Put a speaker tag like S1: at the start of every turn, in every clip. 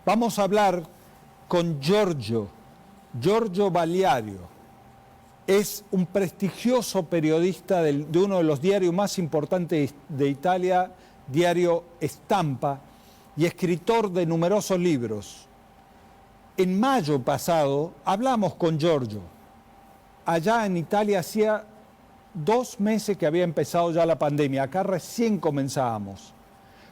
S1: Vamos a hablar con Giorgio Bagliario. Es un prestigioso periodista de uno de los diarios más importantes de Italia, Diario Stampa, y escritor de numerosos libros. En mayo pasado hablamos con Giorgio. Allá en Italia hacía 2 meses que había empezado ya la pandemia, acá recién comenzábamos.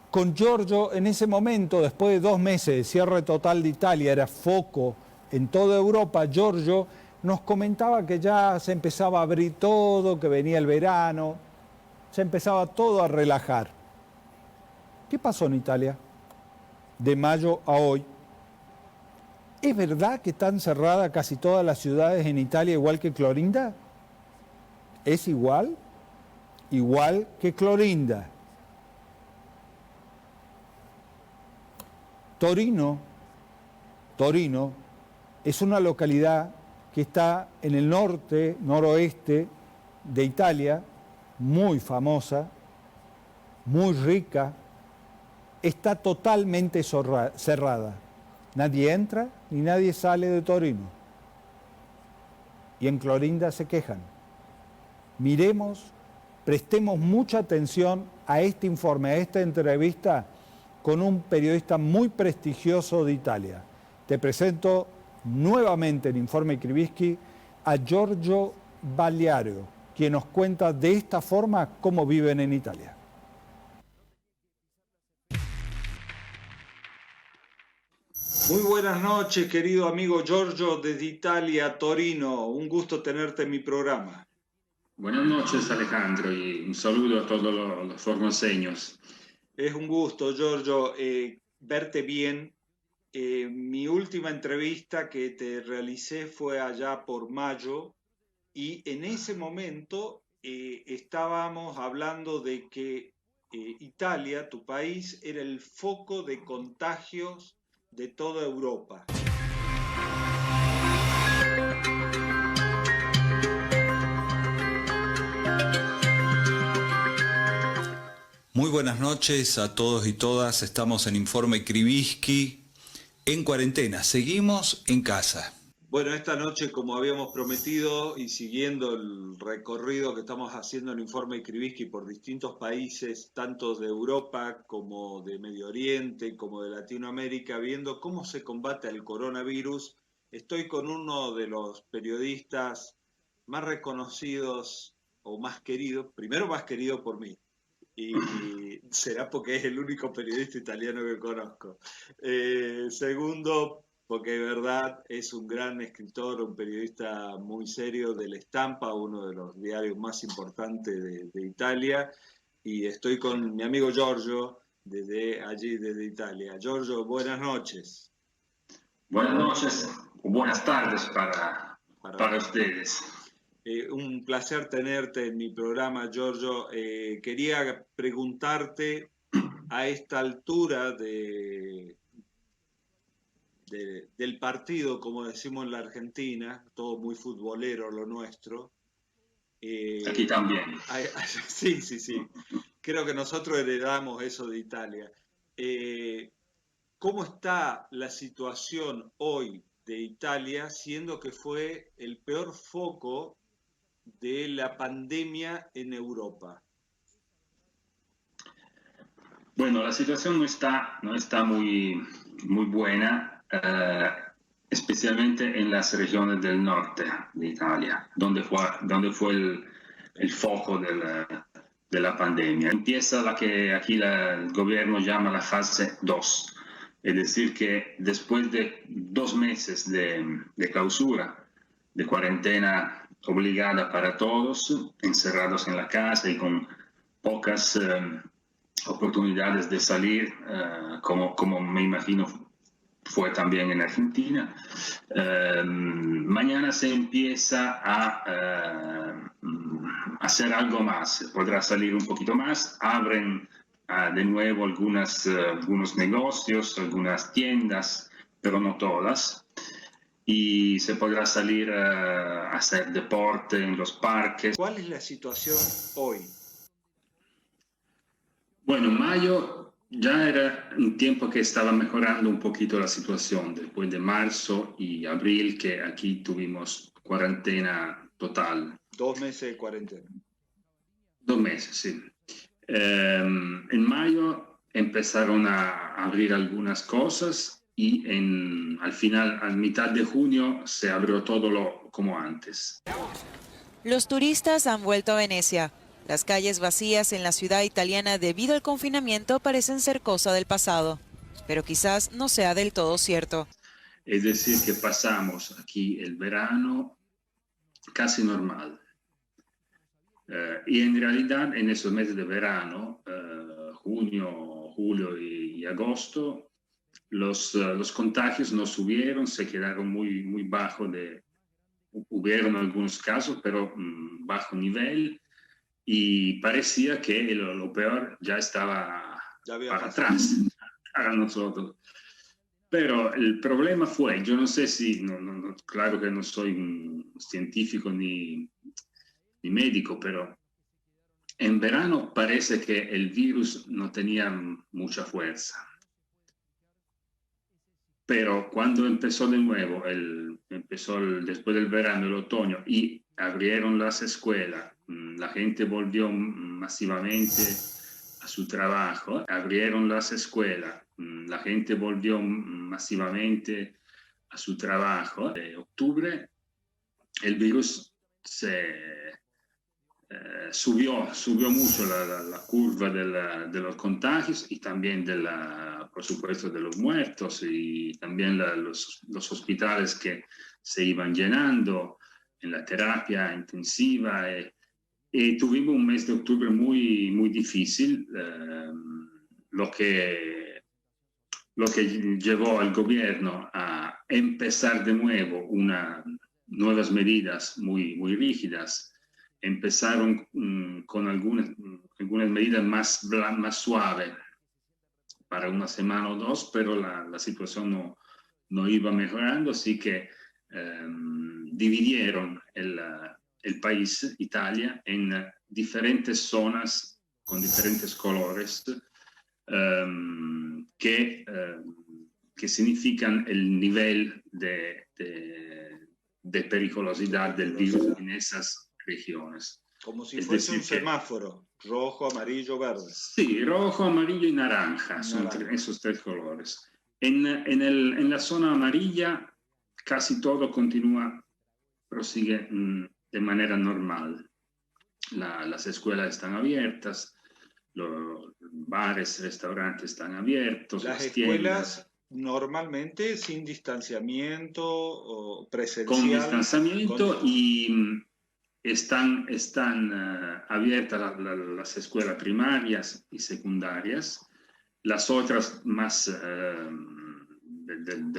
S1: Con Giorgio, en ese momento, después de 2 meses de cierre total de Italia, era foco en toda Europa, Giorgio nos comentaba que ya se empezaba a abrir todo, que venía el verano, se empezaba todo a relajar. ¿Qué pasó en Italia de mayo a hoy? ¿Es verdad que están cerradas casi todas las ciudades en Italia igual que Clorinda? ¿Es igual? Igual que Clorinda. Torino es una localidad que está en el noroeste de Italia, muy famosa, muy rica, está totalmente cerrada. Nadie entra ni nadie sale de Torino. Y en Clorinda se quejan. Prestemos mucha atención a este informe, a esta entrevista con un periodista muy prestigioso de Italia. Te presento nuevamente en Informe Krivitsky a Giorgio Bagliario, quien nos cuenta de esta forma cómo viven en Italia. Muy buenas noches, querido amigo Giorgio desde Italia, Torino. Un gusto tenerte en mi programa.
S2: Buenas noches, Alejandro, y un saludo a todos los formoseños.
S1: Es un gusto, Giorgio, verte bien. Mi última entrevista que te realicé fue allá por mayo y en ese momento estábamos hablando de que Italia, tu país, era el foco de contagios de toda Europa. Muy buenas noches a todos y todas. Estamos en Informe Krivitsky en cuarentena. Seguimos en casa. Bueno, esta noche, como habíamos prometido y siguiendo el recorrido que estamos haciendo en Informe Krivitsky por distintos países, tanto de Europa como de Medio Oriente, como de Latinoamérica, viendo cómo se combate el coronavirus, estoy con uno de los periodistas más reconocidos o más queridos, primero más querido por mí, y será porque es el único periodista italiano que conozco. Segundo, porque de verdad es un gran escritor, un periodista muy serio del Stampa, uno de los diarios más importantes de Italia, y estoy con mi amigo Giorgio desde allí, desde Italia. Giorgio, buenas noches.
S2: Buenas noches, o buenas tardes para ustedes.
S1: Un placer tenerte en mi programa, Giorgio. Quería preguntarte a esta altura del partido, como decimos en la Argentina, todo muy futbolero lo nuestro.
S2: Aquí también.
S1: Sí. Creo que nosotros heredamos eso de Italia. ¿Cómo está la situación hoy de Italia, siendo que fue el peor foco de la pandemia en Europa?
S2: Bueno, la situación no está muy buena, especialmente en las regiones del norte de Italia, donde fue el foco de la pandemia. Empieza la que aquí el gobierno llama la fase 2, es decir, que después de 2 meses de clausura, de cuarentena obligada para todos, encerrados en la casa y con pocas oportunidades de salir, como me imagino fue también en Argentina. Mañana se empieza a hacer algo más, se podrá salir un poquito más, abren de nuevo algunos negocios, algunas tiendas, pero no todas. Y se podrá salir a hacer deporte en los parques.
S1: ¿Cuál es la situación hoy?
S2: Bueno, mayo Ya era un tiempo que estaba mejorando un poquito la situación después de marzo y abril, que aquí tuvimos cuarentena total.
S3: 2 meses de cuarentena.
S2: 2 meses, sí. En mayo empezaron a abrir algunas cosas y al final, a mitad de junio, se abrió todo como antes.
S4: Los turistas han vuelto a Venecia. Las calles vacías en la ciudad italiana debido al confinamiento parecen ser cosa del pasado, pero quizás no sea del todo cierto.
S2: Es decir, que pasamos aquí el verano casi normal. Y en realidad, en esos meses de verano, junio, julio y agosto, los contagios no subieron, se quedaron muy bajo. Hubieron algunos casos, pero bajo nivel, y parecía que lo peor ya estaba para atrás para nosotros. Pero el problema fue, yo no sé si, claro que no soy un científico ni médico, pero en verano parece que el virus no tenía mucha fuerza. Pero cuando empezó de nuevo, después del verano, el otoño, y abrieron las escuelas, la gente volvió masivamente a su trabajo, abrieron las escuelas, la gente volvió masivamente a su trabajo. En octubre el virus subió mucho la curva de los contagios y también por supuesto, de los muertos, y también los hospitales que se iban llenando en la terapia intensiva. Y tuvimos un mes de octubre muy difícil, lo que llevó al gobierno a empezar de nuevo nuevas medidas muy rígidas. Empezaron con algunas medidas más suaves para una semana o dos, pero la situación no iba mejorando, así que dividieron el país, Italia, en diferentes zonas con diferentes colores, que significan el nivel de periculosidad del virus en esas regiones.
S3: Como si fuese un semáforo, rojo, amarillo, verde.
S2: Sí, rojo, amarillo y naranja, son esos tres colores. En la zona amarilla casi todo prosigue de manera normal. Las escuelas están abiertas, los bares, restaurantes están abiertos.
S3: Las escuelas normalmente sin distanciamiento o presencial.
S2: Con distanciamiento y están abiertas las escuelas primarias y secundarias. Las otras más de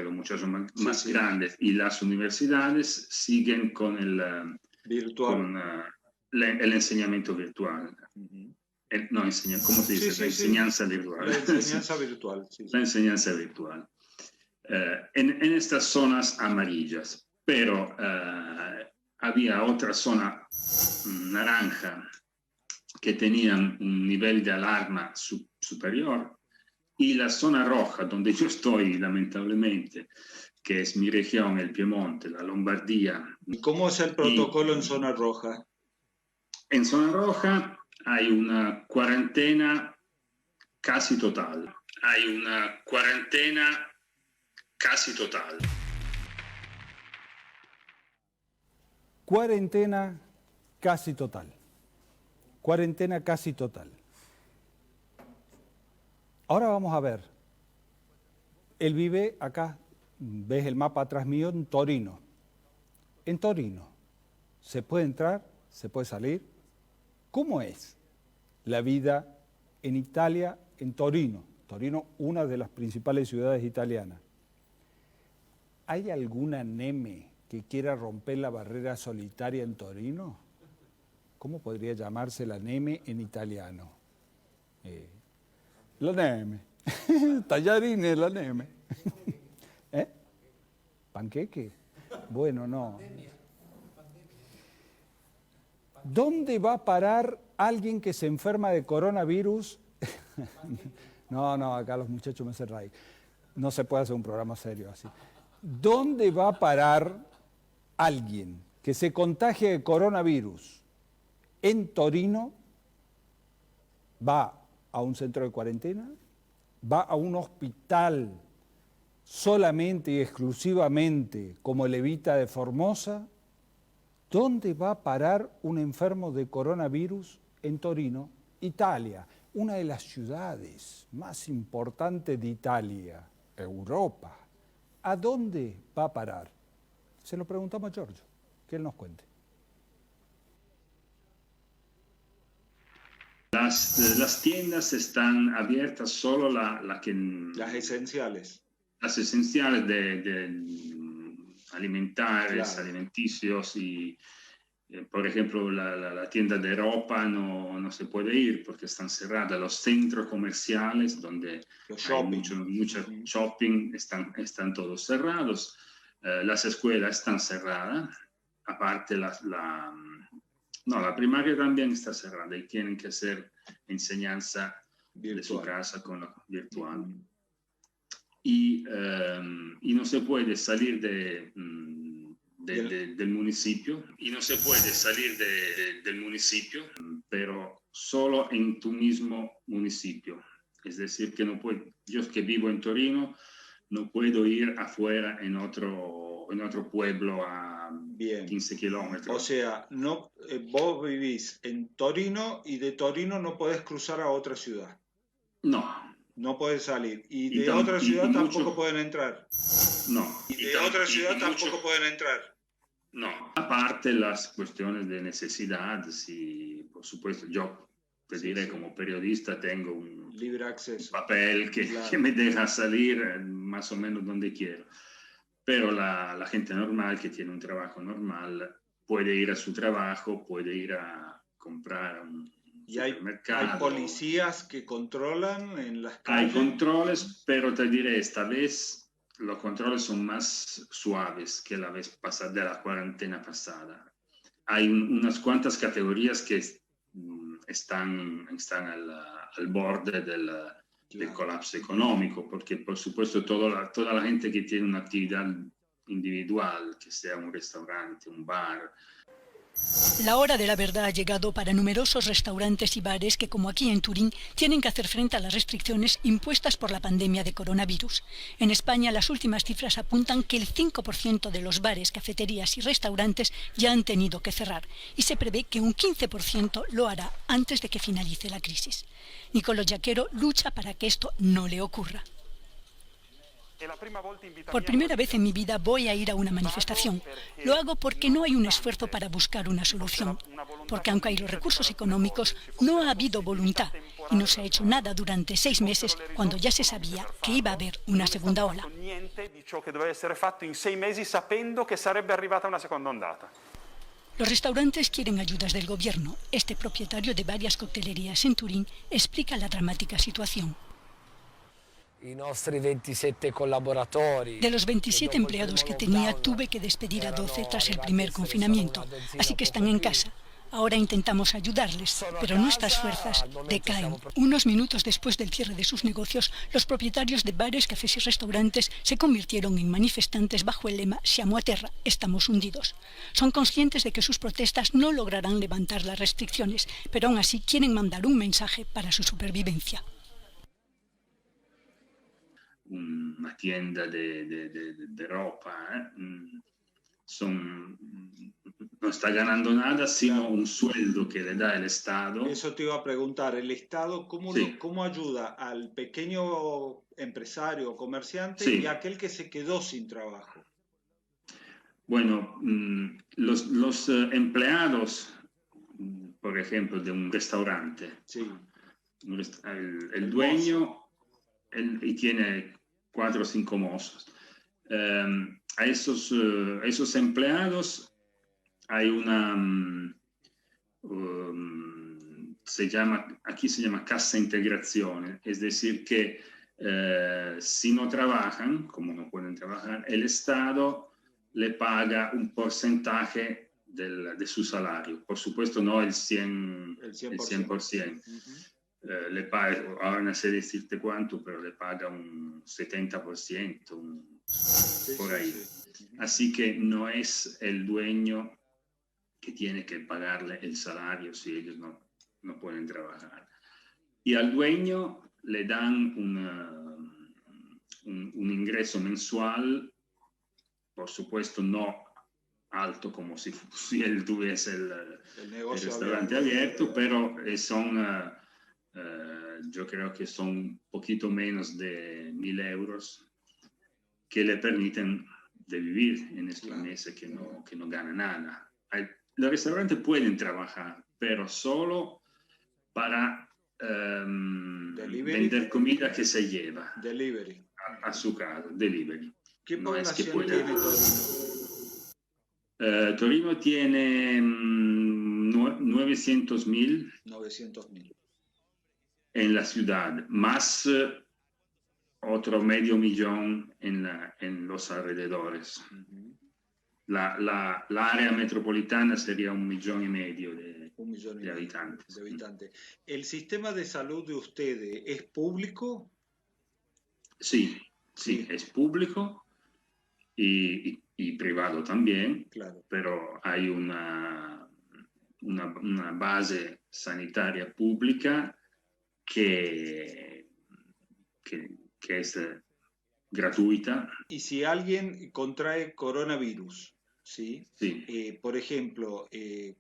S2: los muchachos más grandes y las universidades siguen con el enseñamiento virtual. Uh-huh. ¿Cómo se dice? La enseñanza virtual.
S3: La enseñanza virtual.
S2: La enseñanza virtual. En estas zonas amarillas, pero había otra zona naranja que tenían un nivel de alarma superior, y la zona roja, donde yo estoy, lamentablemente, que es mi región, el Piemonte, la Lombardía.
S3: ¿Y cómo es el protocolo en zona roja?
S2: En zona roja hay una cuarentena casi total.
S1: Cuarentena casi total. Cuarentena casi total. Ahora vamos a ver. Él vive acá, ves el mapa atrás mío, en Torino. En Torino, ¿se puede entrar? ¿Se puede salir? ¿Cómo es la vida en Italia, en Torino? Torino, una de las principales ciudades italianas. ¿Hay alguna neme que quiera romper la barrera solitaria en Torino? ¿Cómo podría llamarse la neme en italiano? La neme. Tallarines, la neme. ¿Panqueque? Bueno, no. ¿Dónde va a parar alguien que se enferma de coronavirus? No, acá los muchachos me hacen reír. No se puede hacer un programa serio así. ¿Dónde va a parar alguien que se contagie de coronavirus en Torino? ¿Va a un centro de cuarentena? ¿Va a un hospital solamente y exclusivamente como el Evita de Formosa? ¿Dónde va a parar un enfermo de coronavirus en Torino, Italia? Una de las ciudades más importantes de Italia, Europa. ¿A dónde va a parar? Se lo preguntamos a Giorgio, que él nos cuente.
S2: Las tiendas están abiertas solo
S3: las esenciales.
S2: Las esenciales de alimentares,
S3: Claro.
S2: alimenticios y, por ejemplo, la tienda de ropa no se puede ir porque están cerradas. Los centros comerciales donde
S3: Los
S2: hay
S3: shopping.
S2: mucho shopping están todos cerrados. Las escuelas están cerradas. Aparte, la primaria también está cerrada y tienen que hacer enseñanza de su casa con lo virtual. Y no se puede salir del municipio, del municipio, pero solo en tu mismo municipio. Es decir, que no puedo, yo que vivo en Torino, no puedo ir afuera en otro pueblo a 15 kilómetros.
S3: O sea, no, vos vivís en Torino y de Torino no podés cruzar a otra ciudad. No podés salir. Y de otra ciudad tampoco pueden entrar. Pueden entrar.
S2: No. Aparte las cuestiones de necesidades y, por supuesto, yo te diré como periodista tengo un
S3: libre acceso,
S2: papel que me deja salir más o menos donde quiero. Pero la gente normal que tiene un trabajo normal puede ir a su trabajo, puede ir a comprar a un supermercado.
S3: ¿Hay policías que controlan en las calles?
S2: Hay controles, pero te diré, esta vez los controles son más suaves que la vez pasada, de la cuarentena pasada. Hay unas cuantas categorías que están al borde del colapso económico, porque por supuesto toda la gente que tiene una actividad individual, que sea un restaurante, un bar.
S5: La hora de la verdad ha llegado para numerosos restaurantes y bares que, como aquí en Turín, tienen que hacer frente a las restricciones impuestas por la pandemia de coronavirus. En España, las últimas cifras apuntan que el 5% de los bares, cafeterías y restaurantes ya han tenido que cerrar y se prevé que un 15% lo hará antes de que finalice la crisis. Nicolò Giachero lucha para que esto no le ocurra. Por primera vez en mi vida voy a ir a una manifestación. Lo hago porque no hay un esfuerzo para buscar una solución. Porque aunque hay los recursos económicos, no ha habido voluntad. Y no se ha hecho nada durante 6 meses cuando ya se sabía que iba a haber una segunda ola. Los restaurantes quieren ayudas del gobierno. Este propietario de varias coctelerías en Turín explica la dramática situación.
S6: De
S5: los 27 empleados que tenía, tuve que despedir a 12 tras el primer confinamiento, así que están en casa. Ahora intentamos ayudarles, pero nuestras fuerzas decaen. Unos minutos después del cierre de sus negocios, los propietarios de bares, cafés y restaurantes se convirtieron en manifestantes bajo el lema «Siamo a terra, estamos hundidos». Son conscientes de que sus protestas no lograrán levantar las restricciones, pero aún así quieren mandar un mensaje para su supervivencia.
S2: Una tienda de ropa, no está ganando nada, sino un sueldo que le da el Estado.
S3: Eso te iba a preguntar, ¿el Estado cómo ayuda al pequeño empresario o comerciante y a aquel que se quedó sin trabajo?
S2: Bueno, los empleados, por ejemplo, de un restaurante, el dueño y tiene 4 o 5 mozos. A esos empleados hay aquí se llama cassa integrazione, es decir que si no trabajan, como no pueden trabajar, el Estado le paga un porcentaje de su salario. Por supuesto no el 100%. ahora no sé decirte cuánto, pero le paga un 70%, por ahí. Así que no es el dueño que tiene que pagarle el salario si ellos no pueden trabajar. Y al dueño le dan un ingreso mensual, por supuesto no alto como si él tuviese el restaurante abierto, pero yo creo que son un poquito menos de 1.000 euros que le permiten de vivir en estos meses que no gana nada. Los restaurantes pueden trabajar, pero solo para vender comida que se lleva a su casa, delivery.
S3: ¿Qué población tiene Torino?
S2: Torino tiene 900.000 en la ciudad, más otro 500.000 en los alrededores. L'area metropolitana sería 1,5 millones de habitantes.
S3: ¿El sistema de salud de ustedes es público?
S2: Sí, es público y privado también,
S3: claro.
S2: Pero hay una base sanitaria pública que es gratuita.
S3: Y si alguien contrae coronavirus, ¿sí? Por ejemplo,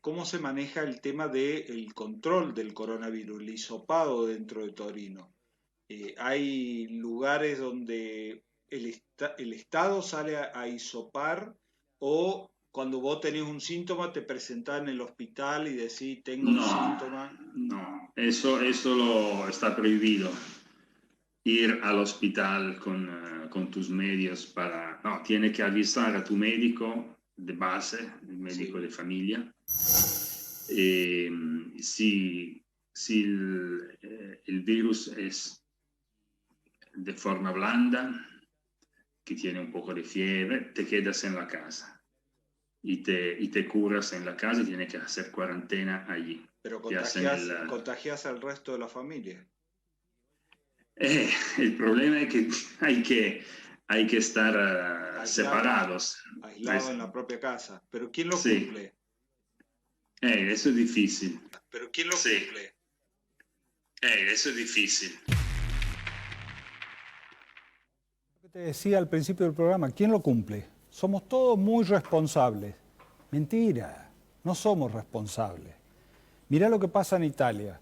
S3: ¿cómo se maneja el tema del control del coronavirus, el hisopado dentro de Torino? ¿Hay lugares donde el Estado sale a hisopar, o cuando vos tenés un síntoma te presentás en el hospital y decís tengo un síntoma?
S2: No, eso está prohibido. Ir al hospital con tus medios tienes que avisar a tu médico de base, el médico de familia. Si el virus es de forma blanda, que tiene un poco de fiebre, te quedas en la casa y te curas en la casa y tienes que hacer cuarentena allí.
S3: Pero contagias al resto de la familia.
S2: El problema es que hay que estar separados.
S3: Aislados en la propia casa. ¿Pero quién lo cumple?
S2: Eso es difícil.
S3: ¿Pero quién lo cumple?
S2: Eso es difícil.
S1: Te decía al principio del programa, ¿quién lo cumple? Somos todos muy responsables. Mentira, no somos responsables. Mirá lo que pasa en Italia.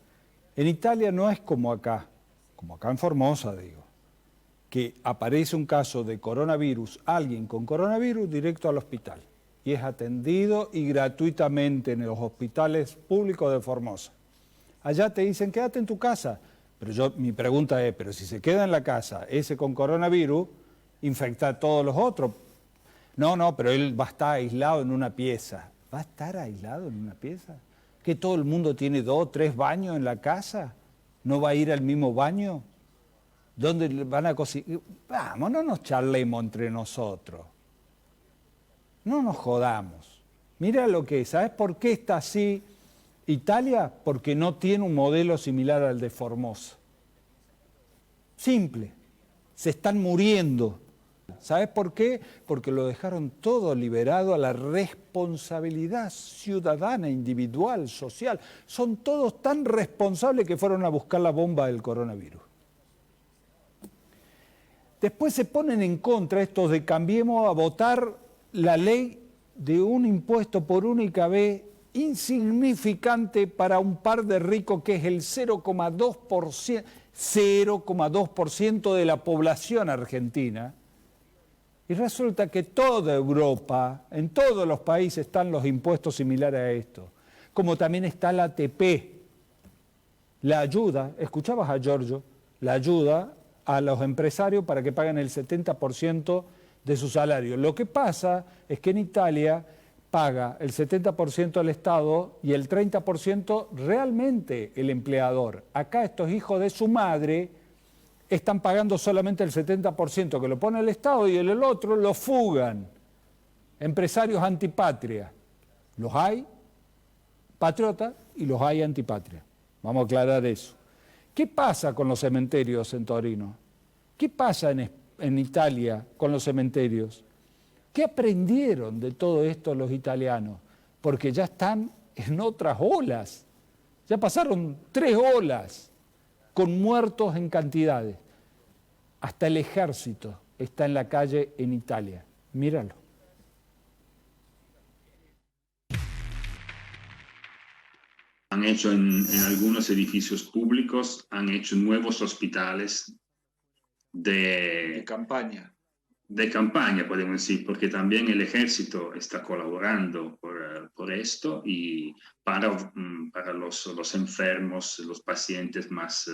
S1: En Italia no es como acá en Formosa, digo, que aparece un caso de coronavirus, alguien con coronavirus directo al hospital, y es atendido y gratuitamente en los hospitales públicos de Formosa. Allá te dicen, quédate en tu casa, pero mi pregunta es, pero si se queda en la casa ese con coronavirus, infecta a todos los otros. No, pero él va a estar aislado en una pieza. ¿Va a estar aislado en una pieza? ¿Que todo el mundo tiene 2 o 3 baños en la casa? ¿No va a ir al mismo baño? ¿Dónde van a cocinar? Vamos, no nos charlemos entre nosotros. No nos jodamos. Mira lo que es. ¿Sabes por qué está así Italia? Porque no tiene un modelo similar al de Formosa. Simple. Se están muriendo. ¿Sabes por qué? Porque lo dejaron todo liberado a la responsabilidad ciudadana, individual, social. Son todos tan responsables que fueron a buscar la bomba del coronavirus. Después se ponen en contra estos de cambiemos a votar la ley de un impuesto por única vez insignificante para un par de ricos que es el 0,2% de la población argentina. Y resulta que toda Europa, en todos los países están los impuestos similares a esto. Como también está la ATP, la ayuda, escuchabas a Giorgio, la ayuda a los empresarios para que paguen el 70% de su salario. Lo que pasa es que en Italia paga el 70% el Estado y el 30% realmente el empleador. Acá estos hijos de su madre están pagando solamente el 70% que lo pone el Estado y el otro lo fugan. Empresarios antipatria. Los hay patriotas y los hay antipatria. Vamos a aclarar eso. ¿Qué pasa con los cementerios en Torino? ¿Qué pasa en Italia con los cementerios? ¿Qué aprendieron de todo esto los italianos? Porque ya están en otras olas. Ya pasaron 3 olas con muertos en cantidades. Hasta el ejército está en la calle en Italia. Míralo.
S2: Han hecho en algunos edificios públicos, han hecho nuevos hospitales de campaña. De campaña, podemos decir, porque también el ejército está colaborando por esto y para los enfermos, los pacientes más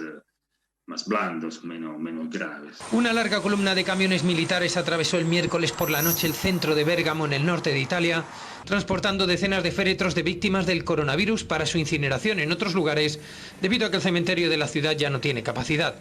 S2: blandos, menos graves.
S7: Una larga columna de camiones militares atravesó el miércoles por la noche el centro de Bérgamo, en el norte de Italia, transportando decenas de féretros de víctimas del coronavirus para su incineración en otros lugares, debido a que el cementerio de la ciudad ya no tiene capacidad.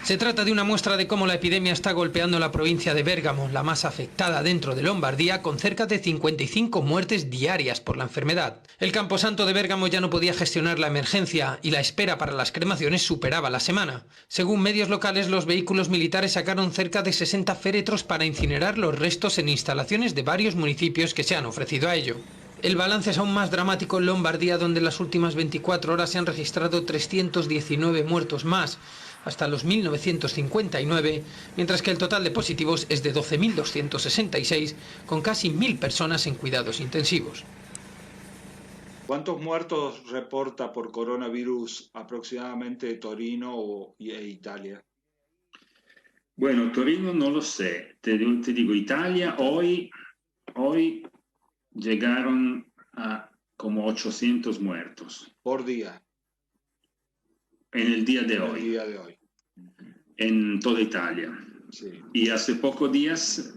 S7: Se trata de una muestra de cómo la epidemia está golpeando la provincia de Bérgamo, la más afectada dentro de Lombardía, con cerca de 55 muertes diarias por la enfermedad. El camposanto de Bérgamo ya no podía gestionar la emergencia y la espera para las cremaciones superaba la semana. Según medios locales, los vehículos militares sacaron cerca de 60 féretros para incinerar los restos en instalaciones de varios municipios que se han ofrecido a ello. El balance es aún más dramático en Lombardía, donde en las últimas 24 horas se han registrado 319 muertos más, hasta los 1959, mientras que el total de positivos es de 12.266, con casi 1.000 personas en cuidados intensivos.
S3: ¿Cuántos muertos reporta por coronavirus aproximadamente Torino e Italia?
S2: Bueno, Torino no lo sé. Te digo, Italia hoy llegaron a como 800 muertos.
S3: Por día.
S2: En el día de hoy. En toda Italia.
S3: Sí.
S2: Y hace pocos días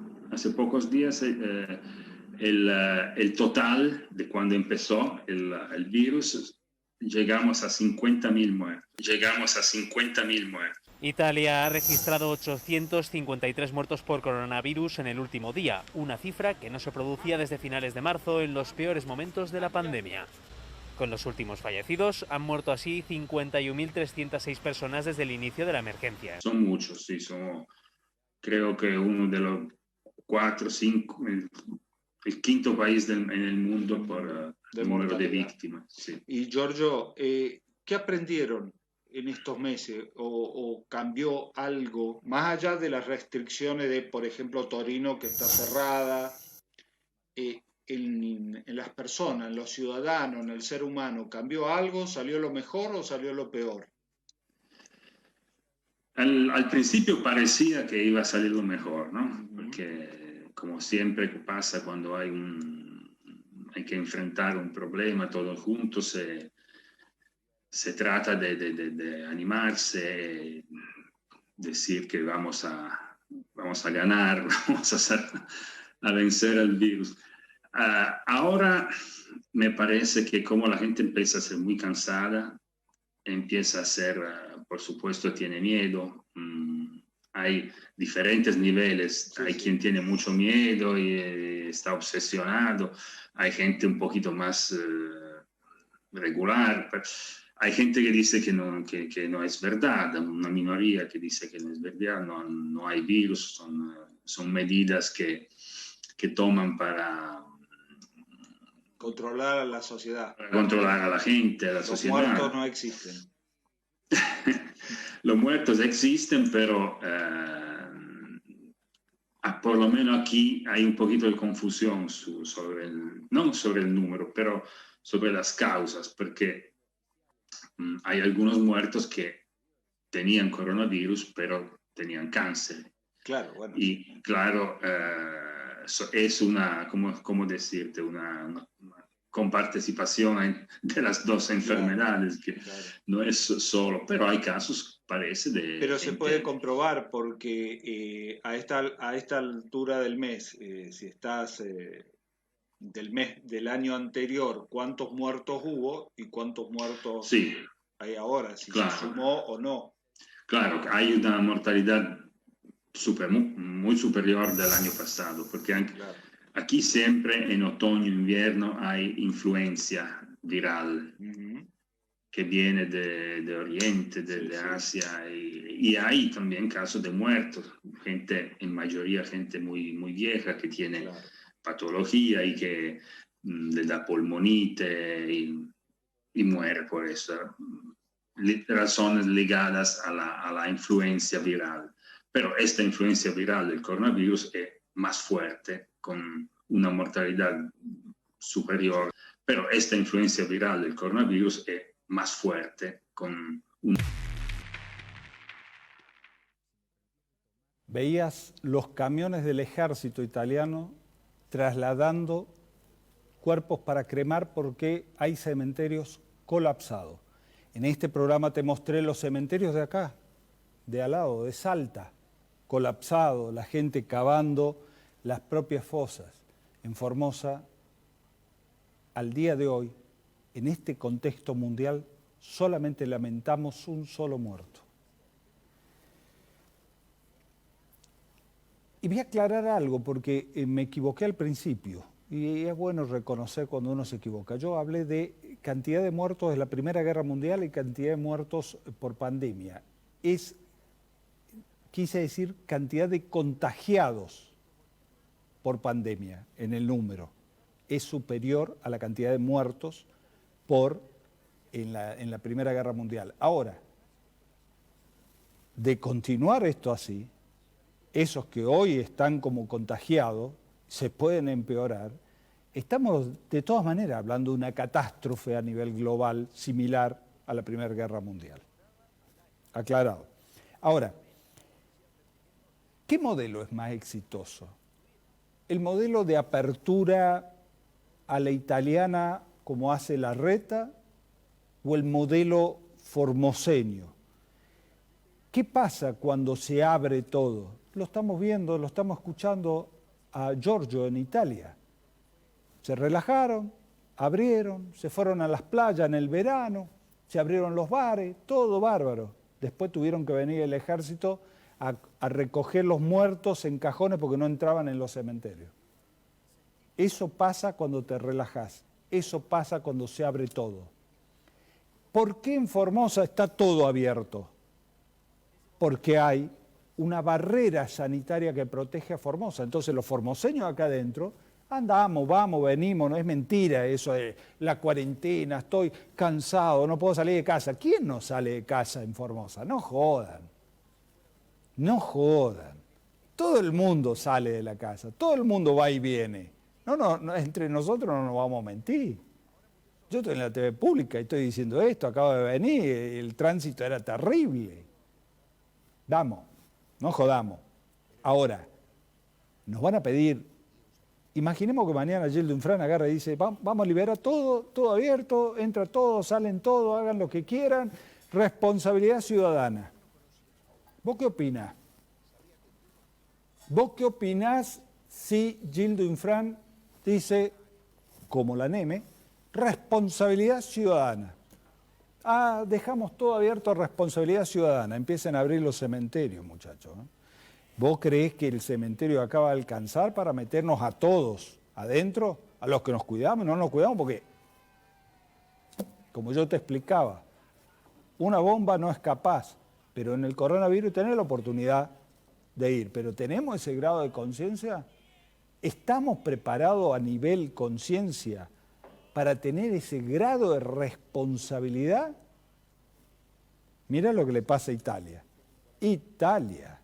S2: el total de cuando empezó el virus, llegamos a 50.000 muertos.
S8: Italia ha registrado 853 muertos por coronavirus en el último día, una cifra que no se producía desde finales de marzo, en los peores momentos de la pandemia. Con los últimos fallecidos, han muerto así 51.306 personas desde el inicio de la emergencia.
S2: Son muchos, sí, creo que uno de los 4 o 5, el quinto país en el mundo por número de víctimas. Sí.
S3: Y Giorgio, ¿qué aprendieron en estos meses o cambió algo, más allá de las restricciones de, por ejemplo, Torino, que está cerrada, en las personas, en los ciudadanos, en el ser humano? ¿Cambió algo? ¿Salió lo mejor o salió lo peor?
S2: Al principio parecía que iba a salir lo mejor, ¿no? Porque como siempre pasa cuando hay que enfrentar un problema todos juntos, se trata de animarse, decir que vamos a ganar, vamos a vencer al virus. Ahora me parece que como la gente empieza a ser muy cansada, empieza a ser, por supuesto, tiene miedo. Hay diferentes niveles. Hay quien tiene mucho miedo y está obsesionado. Hay gente un poquito más regular. Hay gente que dice que no es verdad, una minoría que dice que no es verdad, no hay virus, son medidas que toman para
S3: controlar a la sociedad.
S2: Para controlar a la gente, a la sociedad.
S3: Los muertos no existen.
S2: Los muertos existen, pero por lo menos aquí hay un poquito de confusión no sobre el número, pero sobre las causas, porque hay algunos muertos que tenían coronavirus, pero tenían cáncer.
S3: Claro, bueno.
S2: Y claro, es una, ¿cómo decirte? Una comparticipación de las dos enfermedades, que no es solo, pero hay casos, parece, de...
S3: Pero se puede comprobar porque a esta altura del mes, si estás del año anterior, cuántos muertos hubo y cuántos muertos hay ahora, si se sumó o no.
S2: Claro, hay una mortalidad muy superior del año pasado, porque aquí siempre en otoño, invierno hay influencia viral. que viene de Oriente, de Asia, y hay también casos de muertos, gente, en mayoría gente muy, muy vieja que tiene patología y que le da pulmonite y muere por eso. Razones ligadas a la influencia viral. Pero esta influencia viral del coronavirus es más fuerte, con una mortalidad superior. Pero esta influencia viral del coronavirus es más fuerte, con un...
S1: Veías los camiones del ejército italiano trasladando cuerpos para cremar porque hay cementerios colapsados. En este programa te mostré los cementerios de acá, de al lado, de Salta, colapsados, la gente cavando las propias fosas. En Formosa, al día de hoy, en este contexto mundial, solamente lamentamos un solo muerto. Y voy a aclarar algo, porque me equivoqué al principio, y es bueno reconocer cuando uno se equivoca. Yo hablé de cantidad de muertos de la Primera Guerra Mundial y cantidad de muertos por pandemia. Quise decir cantidad de contagiados por pandemia en el número. Es superior a la cantidad de muertos en la Primera Guerra Mundial. Ahora, de continuar esto así, esos que hoy están como contagiados se pueden empeorar. Estamos de todas maneras hablando de una catástrofe a nivel global similar a la Primera Guerra Mundial. Aclarado. Ahora, ¿qué modelo es más exitoso? ¿El modelo de apertura a la italiana como hace Larreta o el modelo formoseño? ¿Qué pasa cuando se abre todo? Lo estamos viendo, lo estamos escuchando a Giorgio en Italia. Se relajaron, abrieron, se fueron a las playas en el verano, se abrieron los bares, todo bárbaro. Después tuvieron que venir el ejército a recoger los muertos en cajones porque no entraban en los cementerios. Eso pasa cuando te relajas, eso pasa cuando se abre todo. ¿Por qué en Formosa está todo abierto? Porque hay una barrera sanitaria que protege a Formosa. Entonces los formoseños acá adentro andamos, vamos, venimos, no es mentira eso de la cuarentena, estoy cansado, no puedo salir de casa. ¿Quién no sale de casa en Formosa? No jodan, no jodan. Todo el mundo sale de la casa, todo el mundo va y viene. No, entre nosotros no nos vamos a mentir. Yo estoy en la TV pública y estoy diciendo esto, acabo de venir, el tránsito era terrible. Vamos, no jodamos. Ahora, nos van a pedir, imaginemos que mañana Gildo Infran agarra y dice, vamos a liberar todo abierto, entra todo, salen todo, hagan lo que quieran, responsabilidad ciudadana. ¿Vos qué opinás? ¿Vos qué opinás si Gildo Infran dice, como la NEME, responsabilidad ciudadana? Dejamos todo abierto a responsabilidad ciudadana. Empiecen a abrir los cementerios, muchachos. ¿Vos creés que el cementerio acá va a alcanzar para meternos a todos adentro? A los que nos cuidamos, no nos cuidamos porque, como yo te explicaba, una bomba no es capaz, pero en el coronavirus tenés la oportunidad de ir. Pero ¿tenemos ese grado de conciencia? ¿Estamos preparados a nivel conciencia para tener ese grado de responsabilidad? Mira lo que le pasa a Italia. Italia.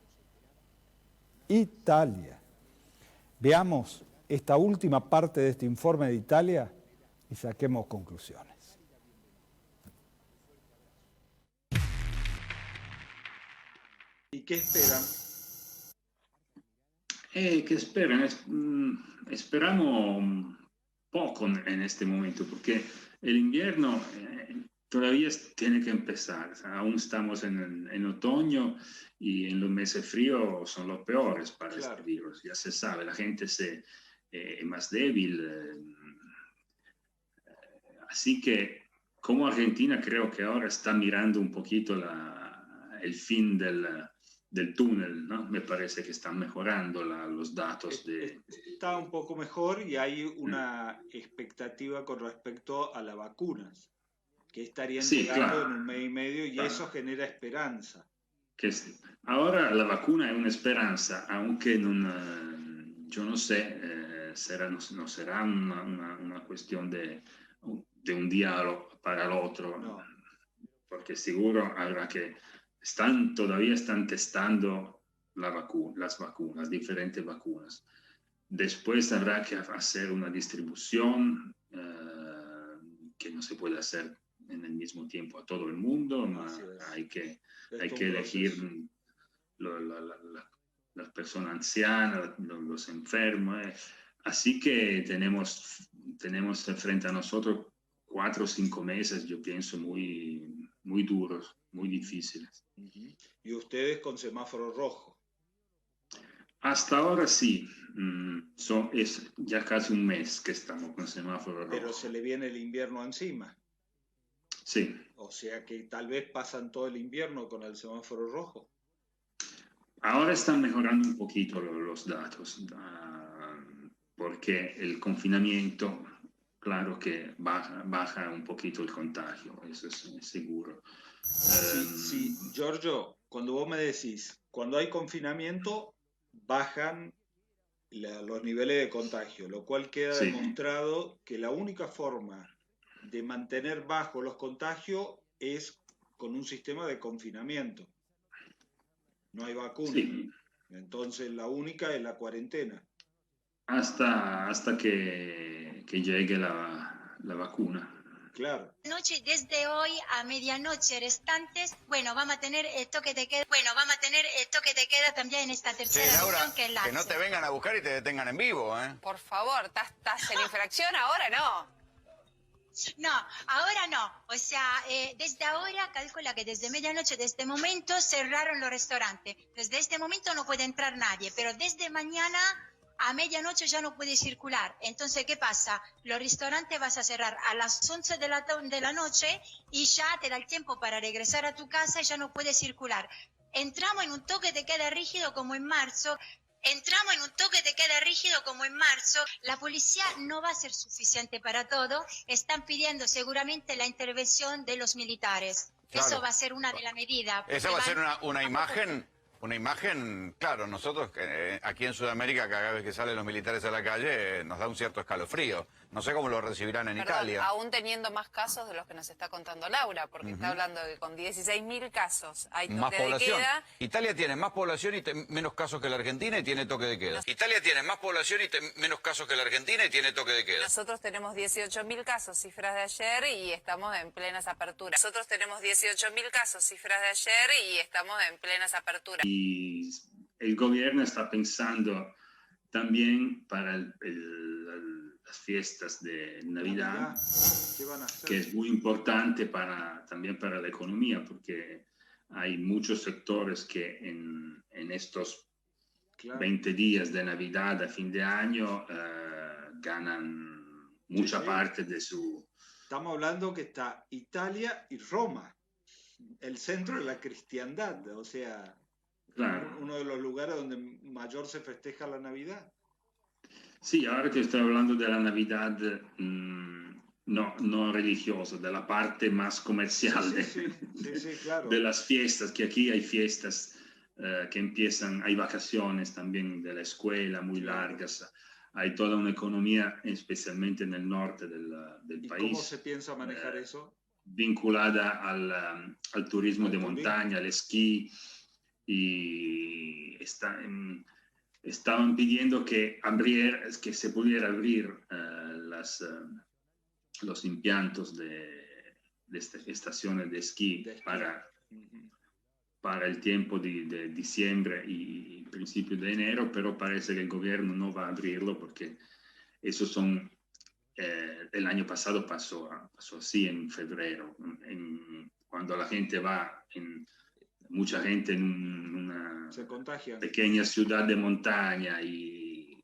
S1: Veamos esta última parte de este informe de Italia y saquemos conclusiones.
S3: ¿Y qué esperan?
S2: ¿Qué esperan? Esperamos poco en este momento, porque el invierno todavía tiene que empezar. O sea, aún estamos en otoño y en los meses fríos son los peores para este virus. Ya se sabe, la gente es más débil. Así que como Argentina creo que ahora está mirando un poquito el fin del túnel, ¿no? Me parece que están mejorando los datos
S3: Está un poco mejor y hay una expectativa con respecto a las vacunas, que estarían
S2: Sí,
S3: llegando
S2: claro.
S3: en un mes y medio, y
S2: Claro.
S3: eso genera esperanza.
S2: Che ora la vacuna è una speranza, anche yo no sé, no será una cuestión de un día para el otro,
S3: No.
S2: porque seguro habrá que todavía están testando las vacunas, diferentes vacunas. Después habrá que hacer una distribución que no se puede hacer en el mismo tiempo a todo el mundo, hay que elegir las personas ancianas, los enfermos. Así que tenemos frente a nosotros 4 o 5 meses, yo pienso, muy, muy duros, muy difíciles.
S3: Y ustedes con semáforo rojo.
S2: Hasta ahora sí. Es ya casi un mes que estamos con semáforo rojo.
S3: Pero se le viene el invierno encima.
S2: Sí.
S3: O sea que tal vez pasan todo el invierno con el semáforo rojo.
S2: Ahora están mejorando un poquito los datos, porque el confinamiento, claro que baja un poquito el contagio, eso es seguro.
S3: Sí, Giorgio, cuando vos me decís, cuando hay confinamiento, bajan los niveles de contagio, lo cual queda demostrado que la única forma de mantener bajos los contagios es con un sistema de confinamiento. No hay vacuna.
S2: Sí.
S3: Entonces la única es la cuarentena.
S2: Hasta que llegue la vacuna.
S3: Claro.
S9: Noche, desde hoy a medianoche restantes, vamos a tener toque de queda. También en esta tercera
S10: Laura,
S9: que es la
S10: que no te vengan a buscar y te detengan en vivo, ¿eh?
S11: Por favor, ¿estás en infracción ahora? No.
S9: No, ahora no. O sea, desde ahora calcula que desde medianoche de este momento cerraron los restaurantes. Desde este momento no puede entrar nadie, pero desde mañana a medianoche ya no puede circular. Entonces, ¿qué pasa? Los restaurantes vas a cerrar a las 11 de la noche y ya te da el tiempo para regresar a tu casa y ya no puedes circular. Entramos en un toque de queda rígido como en marzo. La policía no va a ser suficiente para todo. Están pidiendo seguramente la intervención de los militares. Claro. Eso va a ser una de las medidas.
S10: Eso va a ser una imagen, claro, nosotros aquí en Sudamérica cada vez que salen los militares a la calle nos da un cierto escalofrío. No sé cómo lo recibirán en Italia.
S11: Aún teniendo más casos de los que nos está contando Laura, porque está hablando de que con 16.000 casos hay toque
S10: más población.
S11: de queda.
S10: Italia tiene más población y menos casos que la Argentina y tiene toque de queda. Italia tiene más población y menos casos que la Argentina y tiene toque de queda.
S11: Nosotros tenemos 18.000 casos, cifras de ayer, y estamos en plenas aperturas.
S2: Y el gobierno está pensando también para las fiestas de Navidad, que es muy importante también para la economía, porque hay muchos sectores que en estos 20 días de Navidad a fin de año ganan mucha parte de su...
S3: Estamos hablando que está Italia y Roma, el centro de la cristiandad, o sea, claro, uno de los lugares donde mayor se festeja la Navidad.
S2: Sí, ahora que estoy hablando de la Navidad no religiosa, de la parte más comercial
S3: claro,
S2: de las fiestas, que aquí hay fiestas que empiezan, hay vacaciones también de la escuela muy largas, hay toda una economía, especialmente en el norte del país.
S3: ¿Cómo se piensa manejar eso?
S2: Vinculada al turismo de montaña, al esquí, y estaban pidiendo que se pudiera abrir los impiantos de estaciones de esquí para el tiempo de diciembre y principio de enero, pero parece que el gobierno no va a abrirlo porque esos son... el año pasado pasó así en febrero, cuando la gente va, mucha gente en una pequeña ciudad de montaña y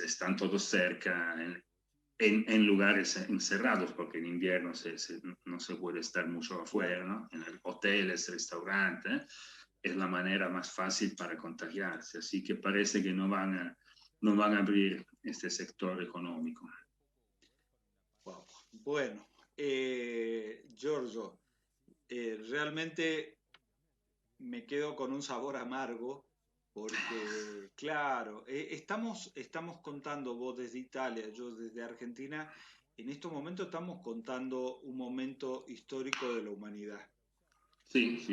S2: están todos cerca en lugares encerrados, porque en invierno no se puede estar mucho afuera, ¿no? En hoteles, restaurantes, es la manera más fácil para contagiarse, así que parece que no van a abrir este sector económico.
S3: Bueno, Giorgio, realmente me quedo con un sabor amargo porque, claro, estamos contando, vos desde Italia, yo desde Argentina, en estos momentos estamos contando un momento histórico de la humanidad.
S2: Sí.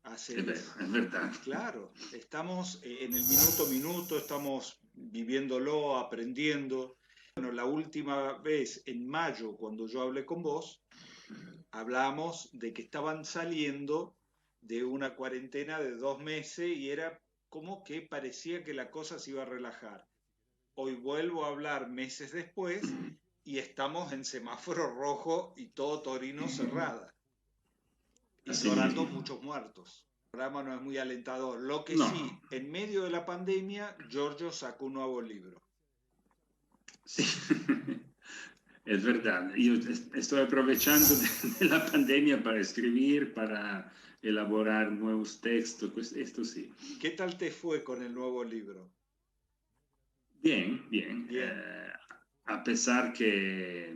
S2: Es verdad.
S3: Claro, estamos en el minuto a minuto, estamos viviéndolo, aprendiendo. Bueno, la última vez, en mayo, cuando yo hablé con vos, hablamos de que estaban saliendo de una cuarentena de 2 meses y era como que parecía que la cosa se iba a relajar. Hoy vuelvo a hablar meses después y estamos en semáforo rojo y todo Torino cerrada. Ignorando muchos muertos. El programa no es muy alentador. Lo que sí, en medio de la pandemia, Giorgio sacó un nuevo libro.
S2: Sí, es verdad. Yo estoy aprovechando de la pandemia para escribir, para elaborar nuevos textos, pues esto sí.
S3: ¿Qué tal te fue con el nuevo libro?
S2: Bien. A pesar que,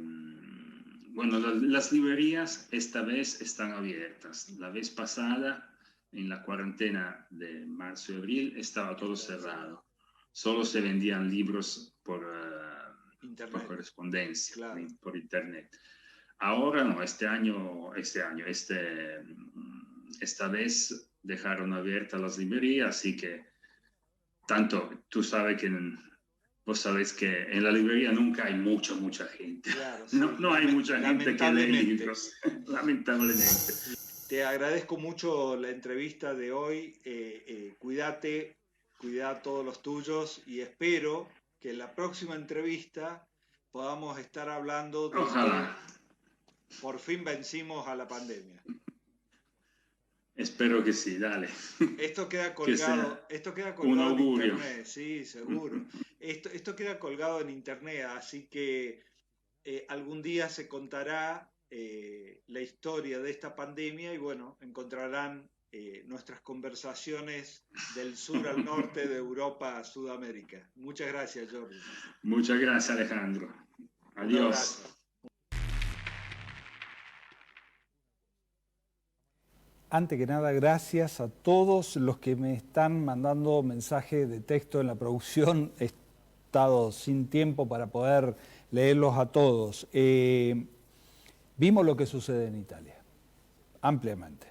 S2: bueno, las librerías esta vez están abiertas. La vez pasada, en la cuarentena de marzo y abril, estaba todo cerrado. Solo se vendían libros por correspondencia, claro, por internet. Ahora no, esta vez dejaron abiertas las librerías, así que tanto vos sabés que en la librería nunca hay mucha gente. Claro, sí. No hay mucha gente que lee libros, lamentablemente.
S3: Te agradezco mucho la entrevista de hoy. Cuídate, cuida a todos los tuyos y espero que en la próxima entrevista podamos estar hablando de
S2: Ojalá.
S3: que por fin vencimos a la pandemia.
S2: Espero que sí, dale.
S3: Esto queda colgado en internet, sí, seguro. Esto queda colgado en internet, así que algún día se contará la historia de esta pandemia y bueno, encontrarán nuestras conversaciones del sur al norte, de Europa a Sudamérica. Muchas gracias, Jordi.
S2: Muchas gracias, Alejandro. Adiós.
S1: Antes que nada, gracias a todos los que me están mandando mensajes de texto en la producción. He estado sin tiempo para poder leerlos a todos. Vimos lo que sucede en Italia, ampliamente.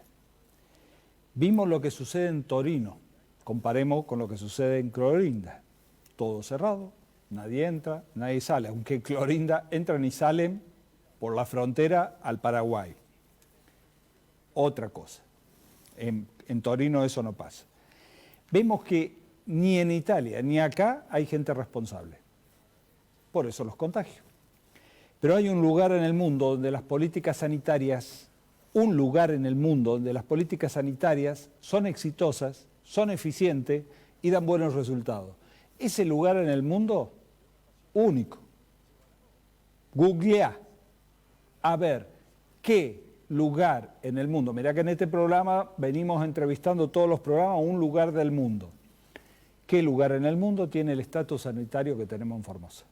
S1: Vimos lo que sucede en Torino. Comparemos con lo que sucede en Clorinda. Todo cerrado, nadie entra, nadie sale. Aunque en Clorinda entran y salen por la frontera al Paraguay. Otra cosa. En Torino eso no pasa. Vemos que ni en Italia ni acá hay gente responsable. Por eso los contagios. Pero hay un lugar en el mundo donde las políticas sanitarias, son exitosas, son eficientes y dan buenos resultados. Ese lugar en el mundo, único. Googleá a ver qué lugar en el mundo. Mirá que en este programa venimos entrevistando todos los programas a un lugar del mundo. ¿Qué lugar en el mundo tiene el estatus sanitario que tenemos en Formosa?